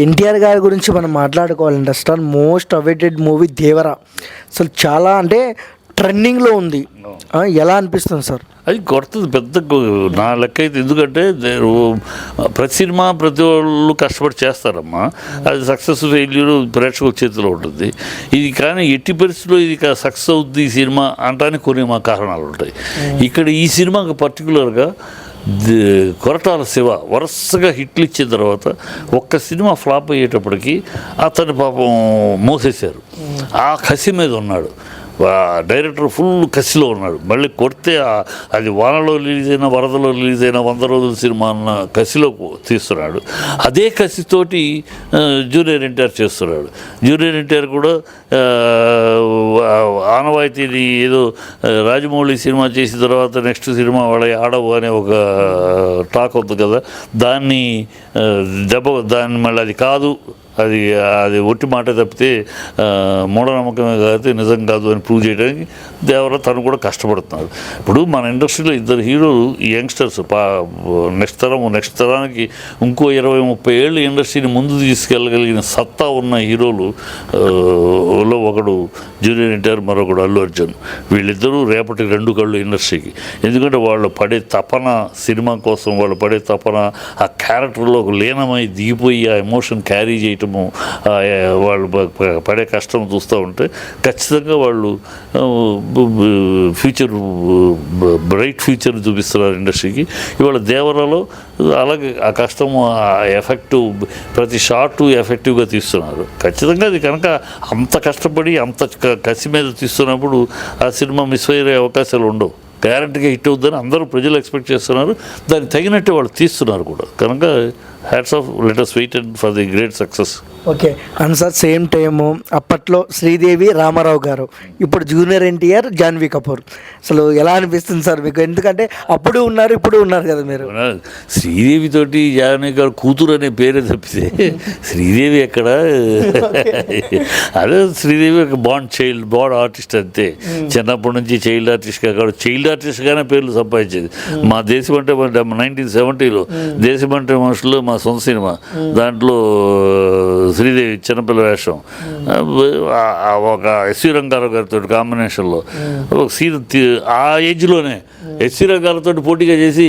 ఎన్టీఆర్ గారి గురించి మనం మాట్లాడుకోవాలంటే అసలు మోస్ట్ అవైటెడ్ మూవీ దేవరా అసలు చాలా అంటే ట్రెండింగ్లో ఉంది. ఎలా అనిపిస్తుంది సార్? అది కొడుతుంది పెద్ద నా లెక్క అయితే. ఎందుకంటే ప్రతి సినిమా ప్రతి వాళ్ళు కష్టపడి చేస్తారమ్మా. అది సక్సెస్ ఫెయిల్యూర్ ప్రేక్షకుల చేతిలో ఉంటుంది. ఇది కానీ ఎట్టి పరిస్థితుల్లో ఇది సక్సెస్ అవుతుంది ఈ సినిమా అంటానికి కొన్ని మా కారణాలు ఉంటాయి. ఇక్కడ ఈ సినిమాకి పర్టికులర్గా కొరటాల శివ వరుసగా హిట్లు ఇచ్చిన తర్వాత ఒక్క సినిమా ఫ్లాప్ అయ్యేటప్పటికి అతని పాపం మోసేశారు. ఆ కసి మీద ఉన్నాడు డైరెక్టర్, ఫుల్ కసిలో ఉన్నాడు. మళ్ళీ కొడితే అది వానలో రిలీజ్ అయినా వరదలో రిలీజ్ అయినా 100 రోజుల సినిమా అన్న కసిలో తీస్తున్నాడు. అదే కసితోటి జూనియర్ ఎన్టీఆర్ చేస్తున్నాడు. జూనియర్ ఎన్టీఆర్ కూడా ఆనవాయితీని ఏదో రాజమౌళి సినిమా చేసిన తర్వాత నెక్స్ట్ సినిమా వాళ్ళ ఆడవు అనే ఒక టాక్ ఉంది కదా, దాన్ని మళ్ళీ అది కాదు, అది ఒట్టి మాట తప్పితే మూఢనమ్మకమే కాదు, నిజం కాదు అని ప్రూవ్ చేయడానికి దేవరా తను కూడా కష్టపడుతున్నాడు. ఇప్పుడు మన ఇండస్ట్రీలో ఇద్దరు హీరోలు యంగ్స్టర్స్, నెక్స్ట్ తరానికి ఇంకో 20-30 ఏళ్ళు ఇండస్ట్రీని ముందు తీసుకెళ్ళగలిగిన సత్తా ఉన్న హీరోలు లో ఒకడు జూనియర్ ఎన్టీఆర్, మరొకడు అల్లు అర్జున్. వీళ్ళిద్దరూ రేపటి 2 కళ్ళు ఇండస్ట్రీకి. ఎందుకంటే వాళ్ళు పడే తపన, సినిమా కోసం వాళ్ళు పడే తపన, ఆ క్యారెక్టర్లో లీనమై దిగిపోయి ఆ ఎమోషన్ క్యారీ చేయటం, వాళ్ళు పడే కష్టం చూస్తూ ఉంటే ఖచ్చితంగా వాళ్ళు ఫ్యూచర్, బ్రైట్ ఫ్యూచర్ చూపిస్తున్నారు ఇండస్ట్రీకి. ఇవాళ దేవరాలో అలాగే ఆ కష్టము, ఆ ఎఫెక్టివ్, ప్రతి షార్ట్ ఎఫెక్టివ్గా తీస్తున్నారు. ఖచ్చితంగా అది కనుక అంత కష్టపడి అంత కసి మీద తీస్తున్నప్పుడు ఆ సినిమా మిస్ అయ్యే అవకాశాలు ఉండవు. గ్యారెంటీగా హిట్ అవుతుందని అందరూ ప్రజలు ఎక్స్పెక్ట్ చేస్తున్నారు. దానికి తగినట్టు వాళ్ళు తీస్తున్నారు కూడా. కనుక hats off, let us wait for the great success. Okay. And sir same time అప్పట్లో శ్రీదేవి రామారావు గారు, ఇప్పుడు జూనియర్ ఎన్టీఆర్ జాన్వీ కపూర్. అసలు ఎలా అనిపిస్తుంది సార్ మీకు? ఎందుకంటే అప్పుడు ఉన్నారు, ఇప్పుడు ఉన్నారు కదా మీరు. శ్రీదేవి తోటి జాన్వీ గారు కూతురు అనే పేరే తప్పితే శ్రీదేవి ఎక్కడ? అదే శ్రీదేవి ఒక బాండ్ ఆర్టిస్ట్ అంతే. చిన్నప్పటి నుంచి చైల్డ్ ఆర్టిస్ట్గా కాదు, చైల్డ్ ఆర్టిస్ట్గానే పేర్లు సంపాదించేది. మా దేశం అంటే 1970లో దేశం అంటే మనుషులు మా సొంత సినిమా, దాంట్లో శ్రీదేవి చిన్నపిల్ల వేషం, ఒక ఎస్వి రంగారావు గారితో కాంబినేషన్లో ఒక సీన్ ఆ ఏజ్లోనే ఎస్వి రంగారావుతో పోటీగా చేసి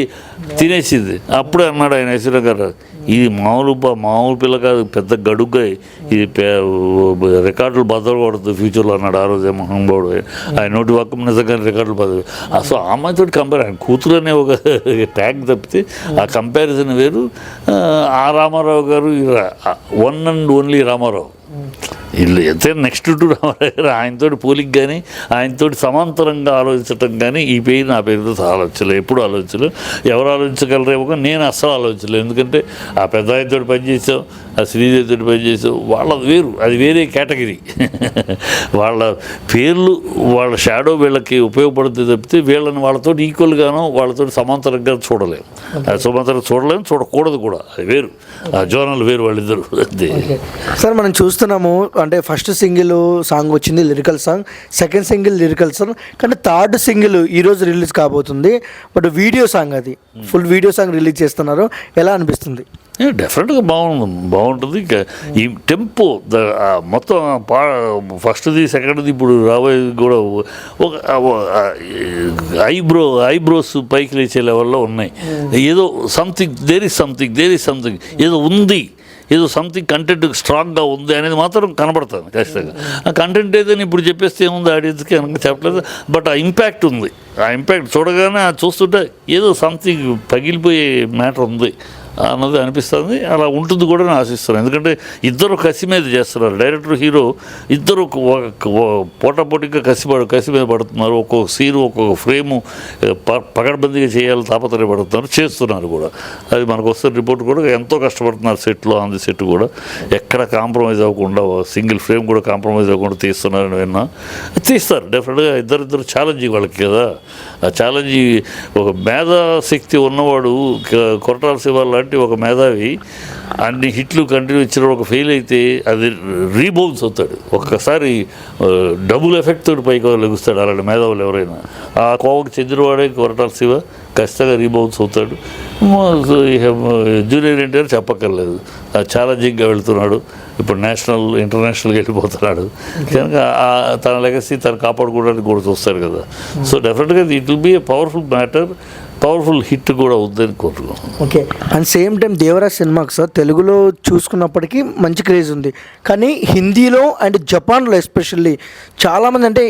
తినేసింది. అప్పుడే అన్నాడు ఆయన, ఎస్వి రంగారావు, ఇది మామూలు పిల్ల కాదు, పెద్ద గడుగ్గా, ఇది రికార్డులు బద్దలు కొడుతుంది ఫ్యూచర్లో అన్నాడు ఆ రోజే మహానుభావుడు. ఆయన నోటి వాక్యం నిజంగానే రికార్డులు బద్దలు. అసలు ఆ అమ్మాయితో కంపేర్, ఆయన కూతురు అనే ఒక ట్యాగ్ తప్పితే ఆ కంపారిజన్ వేరు. ఆ రామారావు గారు వన్ అండ్ ఓన్లీ రామారావు. వీళ్ళు ఎంత నెక్స్ట్ టు రామారావు గారు, ఆయనతో పోలికి కానీ ఆయనతోటి సమాంతరంగా ఆలోచించటం కానీ ఈ పేరు నా పేరుతో ఆలోచించలేదు, ఎప్పుడు ఆలోచించలేదు. ఎవరు ఆలోచించగలరేమో కానీ నేను అస్సలు ఆలోచించలేదు. ఎందుకంటే ఆ పెద్ద ఆయనతో పనిచేసాం, ఆ శ్రీదేవితో పనిచేసాం, వాళ్ళది వేరు, అది వేరే కేటగిరీ. వాళ్ళ పేర్లు, వాళ్ళ షాడో వీళ్ళకి ఉపయోగపడుతుంది తప్పితే వీళ్ళని వాళ్ళతో ఈక్వల్గానో వాళ్ళతో సమాంతరంగా చూడలేము. సమాంతరంగా చూడలేము, చూడకూడదు కూడా. అది వేరు, ఆ జోనల్ వేరు వాళ్ళిద్దరు. అంతే సార్. మనం చూస్తున్నాము అంటే ఫస్ట్ సింగిల్ సాంగ్ వచ్చింది lyrical song, second single lyrical song, కానీ థర్డ్ సింగిల్ ఈరోజు రిలీజ్ కాబోతుంది. బట్ వీడియో సాంగ్, అది ఫుల్ వీడియో సాంగ్ రిలీజ్ చేస్తున్నారు. ఎలా అనిపిస్తుంది? డెఫినెట్గా బాగుంటుంది. ఈ టెంపో మొత్తం ఫస్ట్ది సెకండ్ది ఇప్పుడు రాబోయేది కూడా ఒక ఐబ్రోస్ పైకి లేచే లెవెల్లో ఉన్నాయి. ఏదో దేర్ ఇస్ సంథింగ్ ఏదో ఉంది, ఏదో సంథింగ్ కంటెంట్ స్ట్రాంగ్గా ఉంది అనేది మాత్రం కనబడుతుంది ఖచ్చితంగా. ఆ కంటెంట్ ఏదైనా ఇప్పుడు చెప్పేస్తే ఏముంది ఆడియన్స్కి కనుక చెప్పలేదు, బట్ ఆ ఇంపాక్ట్ ఉంది. ఆ ఇంపాక్ట్ చూడగానే చూస్తుంటే ఏదో సంథింగ్ పగిలిపోయే మ్యాటర్ ఉంది అన్నది అనిపిస్తుంది. అలా ఉంటుంది కూడా నేను ఆశిస్తున్నాను. ఎందుకంటే ఇద్దరు కసి మీద చేస్తున్నారు, డైరెక్టర్ హీరో ఇద్దరు పోటాపోటీగా కసి మీద పడుతున్నారు. ఒక్కొక్క సీను, ఒక్కొక్క ఫ్రేము పకడ్బందీగా చేయాలి తాపత్రయపడుతున్నారు, చేస్తున్నారు కూడా. అది మనకు వస్తున్న రిపోర్ట్ కూడా ఎంతో కష్టపడుతున్నారు సెట్లో, ఆన్ ది సెట్ కూడా ఎక్కడ కాంప్రమైజ్ అవ్వకుండా, సింగిల్ ఫ్రేమ్ కూడా కాంప్రమైజ్ అవ్వకుండా తీస్తున్నారని విన్నా. తీస్తారు డెఫినెట్గా. ఇద్దరు ఛాలెంజింగ్ వాళ్ళకి కదా. ఆ ఛాలెంజ్ ఒక మేధాశక్తి ఉన్నవాడు, కొరటాల శివ లాంటి ఒక మేధావి అన్ని హిట్లు కంటిన్యూ ఇచ్చిన ఒక ఫెయిల్ అయితే అది రీబౌన్స్ అవుతాడు. ఒక్కసారి డబుల్ ఎఫెక్ట్ తోటి పైకి లెగుస్తాడు అలాంటి మేధావులు ఎవరైనా. ఆ కోవకు చెందినవాడే కొరటాల శివ ఖచ్చితంగా రీబౌన్స్ అవుతాడు. జూనియర్ ఎన్టీఆర్ చెప్పక్కర్లేదు, ఛాలెంజింగ్గా వెళ్తున్నాడు. ఇప్పుడు నేషనల్ ఇంటర్నేషనల్కి వెళ్ళిపోతున్నాడు కనుక తన లెగసీ తను కాపాడుకోవడానికి కూడా చూస్తారు కదా. So definitely it will be a powerful matter, powerful hit కూడా అవుద్దని కోరుకున్నాను. Okay. And same time Devaraj సినిమాకి సార్ తెలుగులో చూసుకున్నప్పటికీ మంచి క్రేజ్ ఉంది, కానీ హిందీలో అండ్ జపాన్లో ఎస్పెషల్లీ చాలామంది అంటే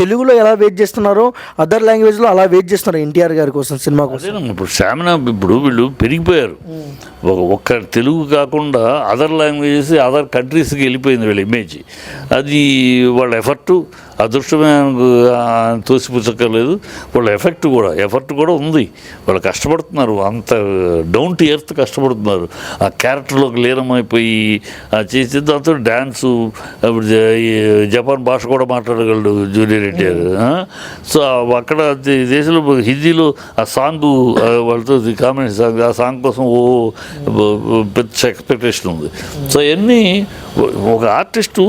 తెలుగులో ఎలా వెయిట్ చేస్తున్నారో అదర్ లాంగ్వేజ్లో అలా వెయిట్ చేస్తున్నారు ఎన్టీఆర్ గారి కోసం, సినిమా కోసం. అదేనా ఇప్పుడు స్టామినా ఇప్పుడు వీళ్ళు పెరిగిపోయారు. ఒక్క తెలుగు కాకుండా అదర్ లాంగ్వేజెస్ అదర్ కంట్రీస్కి వెళ్ళిపోయింది వీళ్ళ ఇమేజ్. అది వాళ్ళ ఎఫర్టు అదృష్టమే తోసిపుచ్చక్కర్లేదు, వాళ్ళ ఎఫర్ట్ కూడా ఉంది. వాళ్ళు కష్టపడుతున్నారు, అంత డౌన్ టు ఎర్త్ కష్టపడుతున్నారు. ఆ క్యారెక్టర్లోకి లీనమైపోయి చేసి దాంతో డ్యాన్సు, ఇప్పుడు జపాన్ భాష కూడా మాట్లాడగలడు జూనియర్ ఎన్టీఆర్. సో అక్కడ దేశంలో హిందీలో ఆ సాంగ్ వాళ్ళతో కామెంట్ సాంగ్, ఆ సాంగ్ కోసం పెద్ద ఎక్స్పెక్టేషన్ ఉంది. సో అవన్నీ ఒక ఆర్టిస్టు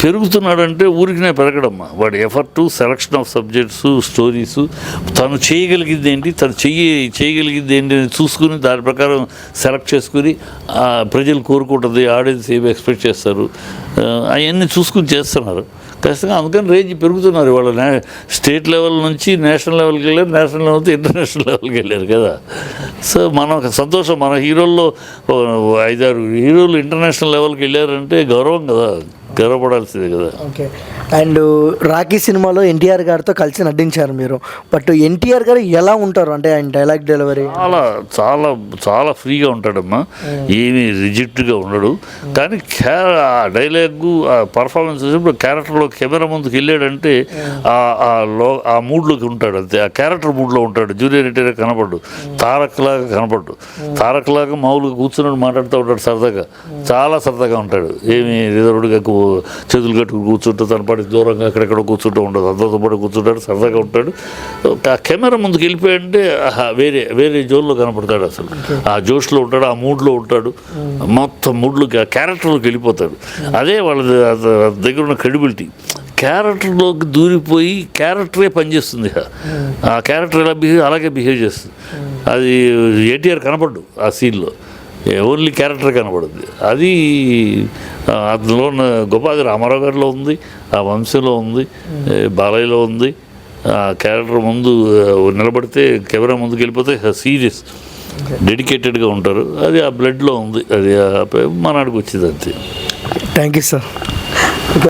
పెరుగుతున్నాడంటే ఊరికినే పెరగడమ్మా. వాడి effort, selection of subjects, stories, తను చేయగలిగింది ఏంటి, తను చేయగలిగింది ఏంటి అని చూసుకుని దాని ప్రకారం సెలెక్ట్ చేసుకుని ప్రజలు కోరుకుంటుంది, ఆడియన్స్ ఏమి ఎక్స్పెక్ట్ చేస్తారు అవన్నీ చూసుకుని చేస్తున్నారు ఖచ్చితంగా. అందుకని రేంజ్ పెరుగుతున్నారు. వాళ్ళ స్టేట్ లెవెల్ నుంచి నేషనల్ లెవెల్కి వెళ్ళారు, నేషనల్ లెవెల్ నుంచి ఇంటర్నేషనల్ లెవెల్కి వెళ్ళారు కదా. సో మనకు సంతోషం, మన హీరోల్లో 5-6 హీరోలు ఇంటర్నేషనల్ లెవెల్కి వెళ్ళారంటే గౌరవం కదా, గర్వపడాల్సిందే కదా. ఓకే. అండ్ రాఖీ సినిమాలో ఎన్టీఆర్ గారితో కలిసి నటించారు మీరు, బట్ ఎన్టీఆర్ గారు ఎలా ఉంటారు అంటే ఆయన డైలాగ్ డెలివరీ చాలా చాలా చాలా ఫ్రీగా ఉంటాడమ్మా, ఏమీ రిజిడ్గా ఉండడు. కానీ డైలాగు పర్ఫార్మెన్స్ చూసినప్పుడు క్యారెక్టర్లో కెమెరా ముందుకు వెళ్ళాడంటే ఆ మూడ్లోకి ఉంటాడు, అంతే ఆ క్యారెక్టర్ మూడ్లో ఉంటాడు. జూనియర్ ఎన్టీఆర్ కనపడ్డు, తారక్లాగా కనపడ్డు. తారక్లాగా మామూలుగా కూర్చున్నాడు, మాట్లాడుతూ ఉంటాడు, సరదాగా చాలా సరదాగా ఉంటాడు. ఏమి రిజర్వ్డ్గా చేతులు కట్టుకు కూర్చుంటూ తన పాటి దూరంగా అక్కడెక్కడ కూర్చుంటూ ఉండదు, అందరితో పాటు కూర్చుంటాడు, సరదాగా ఉంటాడు. ఆ కెమెరా ముందుకు వెళ్ళిపోయాడంటే వేరే జోన్లో కనపడతాడు, అసలు ఆ జోష్లో ఉంటాడు, ఆ మూడ్లో ఉంటాడు, మొత్తం మూడ్లోకి ఆ క్యారెక్టర్లోకి వెళ్ళిపోతాడు. అదే వాళ్ళ దగ్గర ఉన్న క్రెడిబిలిటీ. క్యారెక్టర్లోకి దూరిపోయి క్యారెక్టరే పనిచేస్తుంది, ఆ క్యారెక్టర్ ఎలా అలాగే బిహేవ్ చేస్తుంది. అది ఎన్టీఆర్ కనపడ్డు ఆ సీన్లో, ఓన్లీ క్యారెక్టర్ కనపడుద్ది. అది అందులో ఉన్న గొప్ప, అది రామారావు గారిలో ఉంది, ఆ వంశంలో ఉంది, బాలయ్యలో ఉంది. ఆ క్యారెక్టర్ ముందు నిలబడితే కెమెరా ముందుకు వెళ్ళిపోతే సీరియస్ డెడికేటెడ్గా ఉంటారు. అది ఆ బ్లడ్లో ఉంది, అది మనాడికి వచ్చింది అంతే. Thank you sir.